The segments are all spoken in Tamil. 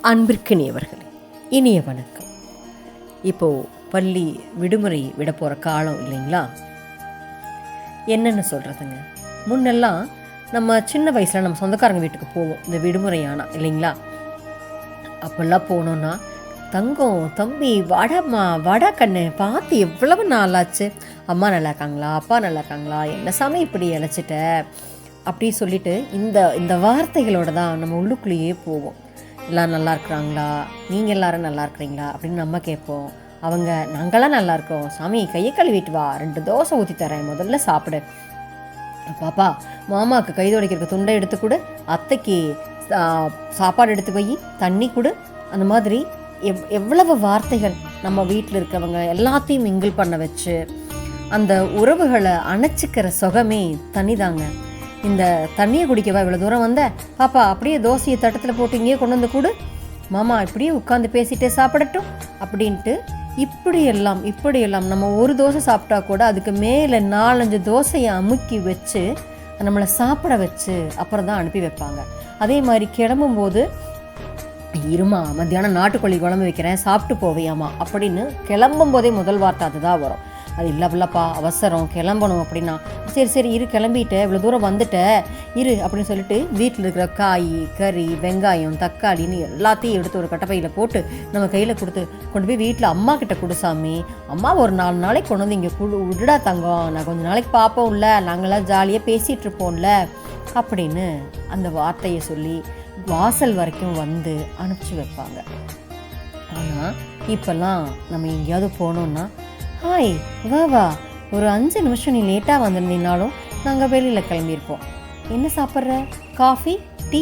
அன்பிற்கினியவர்களே, இனிய வணக்கம். இப்போது பள்ளி விடுமுறை விட போகிற காலம் இல்லைங்களா? என்னென்னு சொல்கிறதுங்க, முன்னெல்லாம் நம்ம சின்ன வயசில் நம்ம சொந்தக்காரங்க வீட்டுக்கு போவோம் இந்த விடுமுறை ஆனால் இல்லைங்களா. அப்போல்லாம் போனோன்னா, தங்கம் தம்பி வாடாம்மா வாடா கண்ணு, பார்த்து எவ்வளவு நாளாச்சு, அம்மா நல்லா இருக்காங்களா, அப்பா நல்லா இருக்காங்களா, என்ன சாமி இப்படி இழைச்சிட்ட அப்படி சொல்லிட்டு இந்த வார்த்தைகளோடு தான் நம்ம உள்ளுக்குள்ளேயே போவோம். எல்லாம் நல்லா இருக்கிறாங்களா, நீங்கள் எல்லோரும் நல்லா இருக்கிறீங்களா அப்படின்னு நம்ம கேட்போம். அவங்க நாங்களாம் நல்லா இருக்கோம் சாமி, கையை கழுவிட்டு வா, 2 தோசை ஊற்றி தரேன், முதல்ல சாப்பிடு, பாப்பா மாமாவுக்கு கை துடைக்கிறதுக்கு துண்டை எடுத்து கொடு, அத்தைக்கு சாப்பாடு எடுத்து போய் தண்ணி கொடு. அந்த மாதிரி எவ்வளவு வார்த்தைகள் நம்ம வீட்டில் இருக்கிறவங்க எல்லாத்தையும் மிங்கிள் பண்ண வச்சு அந்த உறவுகளை அணைச்சிக்கிற சுகமே தனிதாங்க. இந்த தண்ணியை குடிக்கவா இவ்வளோ தூரம் வந்த, பாப்பா அப்படியே தோசையை தட்டத்தில் போட்டு இங்கேயே கொண்டு வந்து கொடு, மாமா இப்படியே உட்காந்து பேசிகிட்டே சாப்பிடட்டும் அப்படின்ட்டு இப்படியெல்லாம் நம்ம ஒரு தோசை சாப்பிட்டா கூட அதுக்கு மேலே 4-5 தோசையை அமுக்கி வச்சு நம்மளை சாப்பிட வச்சு அப்புறம் தான் அனுப்பி வைப்பாங்க. அதே மாதிரி கிளம்பும்போது, இருமா மத்தியானம் நாட்டுக்கோழி குழம்பு வைக்கிறேன் சாப்பிட்டு போவையாமா அப்படின்னு கிளம்பும் போதே முதல் வார்த்தை அதுதான் வரும். அது இல்லைப்பா அவசரம் கிளம்பணும் அப்படின்னா, சரி இரு கிளம்பிட்ட, இவ்வளோ தூரம் வந்துட்ட இரு அப்படின்னு சொல்லிட்டு வீட்டில் இருக்கிற காய் கறி வெங்காயம் தக்காளின்னு எல்லாத்தையும் எடுத்து ஒரு கட்டப்பையில் போட்டு நம்ம கையில் கொடுத்து கொண்டு போய் வீட்டில் அம்மா கிட்ட கொடுசாமி, அம்மா ஒரு 4 நாளைக்கு கொண்டு வந்து இங்கே விடுடா தங்கம், நான் கொஞ்சம் நாளைக்கு பார்ப்போம்ல, நாங்களாம் ஜாலியாக பேசிகிட்டு இருப்போம்ல அப்படின்னு அந்த வார்த்தையை சொல்லி வாசல் வரைக்கும் வந்து அனுப்பிச்சி வைப்பாங்க. ஆனால் இப்போல்லாம் நம்ம எங்கேயாவது போனோம்னா, ஹாய் வா ஒரு 5 நிமிஷம் நீ லேட்டாக வந்திருந்தீங்கனாலும் நாங்கள் வெளியில் கிளம்பியிருப்போம், என்ன சாப்பிட்ற, காஃபி டீ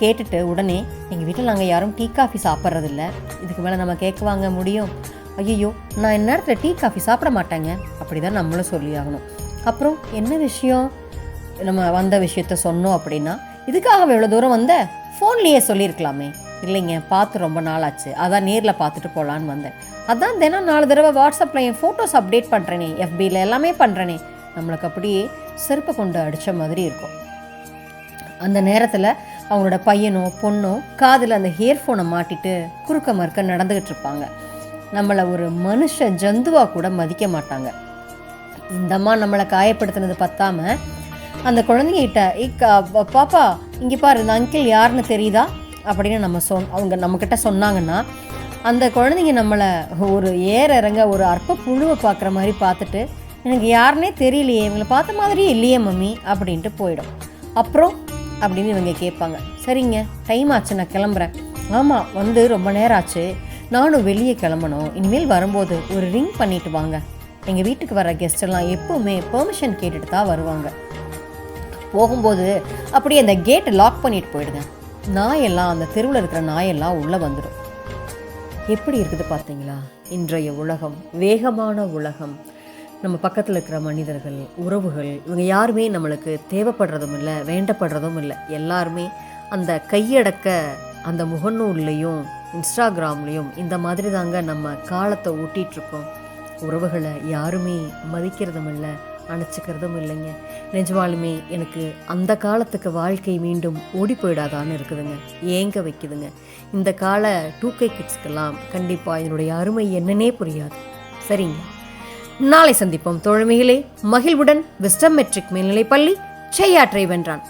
கேட்டுட்டு உடனே எங்கள் வீட்டில் நாங்கள் யாரும் டீ காஃபி சாப்பிட்றதில்ல, இதுக்கு மேலே நம்ம கேட்க வாங்க முடியும், ஐயோ நான் இந்நேரத்தில் டீ காஃபி சாப்பிட மாட்டேங்க அப்படி தான் நம்மளும் சொல்லி ஆகணும். அப்புறம் என்ன விஷயம், நம்ம வந்த விஷயத்த சொன்னோம் அப்படின்னா, இதுக்காக எவ்வளோ தூரம் வந்த, ஃபோன்லேயே சொல்லியிருக்கலாமே, இல்லைங்க பார்த்து ரொம்ப நாள் ஆச்சு, அதான் நேரில் பார்த்துட்டு போகலான்னு வந்தேன், அதான் தினம் 4 தடவை வாட்ஸ்அப்பில் என் ஃபோட்டோஸ் அப்டேட் பண்ணுறேனே, எஃபியில் எல்லாமே பண்ணுறேனே, நம்மளுக்கு அப்படியே செருப்பை கொண்டு அடித்த மாதிரி இருக்கும். அந்த நேரத்தில் அவங்களோட பையனோ பொண்ணோ காதில் அந்த ஹியர்ஃபோனை மாட்டிட்டு குறுக்க மறுக்க நடந்துக்கிட்டு இருப்பாங்க. நம்மளை ஒரு மனுஷ ஜந்துவாக கூட மதிக்க மாட்டாங்க. இந்தம்மா நம்மளை காயப்படுத்தினது பத்தாமல் அந்த குழந்தைகிட்ட, பாப்பா இங்கே பாரு இந்த அங்கிள் யாருன்னு தெரியுதா அப்படின்னு அவங்க நம்மக்கிட்ட சொன்னாங்கன்னா, அந்த குழந்தைங்க நம்மளை ஒரு இறங்க ஒரு அற்ப புழுவை பார்க்குற மாதிரி பார்த்துட்டு, எனக்கு யாருன்னே தெரியலையே, இவங்களை பார்த்த மாதிரியே இல்லையே மம்மி அப்படின்ட்டு போயிடும். அப்புறம் அப்படின்னு இவங்க கேட்பாங்க, சரிங்க டைம் ஆச்சு நான் கிளம்புறேன், ஆமாம் வந்து ரொம்ப நேரம் ஆச்சு, நானும் வெளியே கிளம்பணும், இனிமேல் வரும்போது ஒரு ரிங் பண்ணிட்டு வாங்க, எங்கள் வீட்டுக்கு வர கெஸ்டெல்லாம் எப்போவுமே பெர்மிஷன் கேட்டுட்டு தான் வருவாங்க, போகும்போது அப்படியே அந்த கேட்டை லாக் பண்ணிட்டு போயிடுங்க, நாயெல்லாம் அந்த தெருவில் இருக்கிற நாயெல்லாம் உள்ளே வந்துடும். எப்படி இருக்குது பார்த்தீங்களா இன்றைய உலகம், வேகமான உலகம். நம்ம பக்கத்தில் இருக்கிற மனிதர்கள் உறவுகள் இவங்க யாருமே நம்மளுக்கு தேவைப்படுறதும் இல்லை, வேண்டப்படுறதும் இல்லை. எல்லாருமே அந்த கையடக்க அந்த முகநூல்லையும் இன்ஸ்டாகிராம்லேயும் இந்த மாதிரி தாங்க நம்ம காலத்தை ஓட்டிகிட்ருக்கோம். உறவுகளை யாருமே மதிக்கிறதும் இல்லை, அணைச்சிக்கிறதும் இல்லைங்க. நிஜமாலுமே எனக்கு அந்த காலத்துக்கு வாழ்க்கை மீண்டும் ஓடி போயிடாதான்னு இருக்குதுங்க, ஏங்க வைக்குதுங்க. இந்த கால 2K கிட்ஸ்க்கெல்லாம் கண்டிப்பாக இதனுடைய அருமை என்னன்னே புரியாது. சரிங்க, நாளை சந்திப்போம் தோழமைகளே. மகிழ்வுடன் விஸ்டம் மெட்ரிக் மேல்நிலைப்பள்ளி, செய்யாற்றை வென்றான்.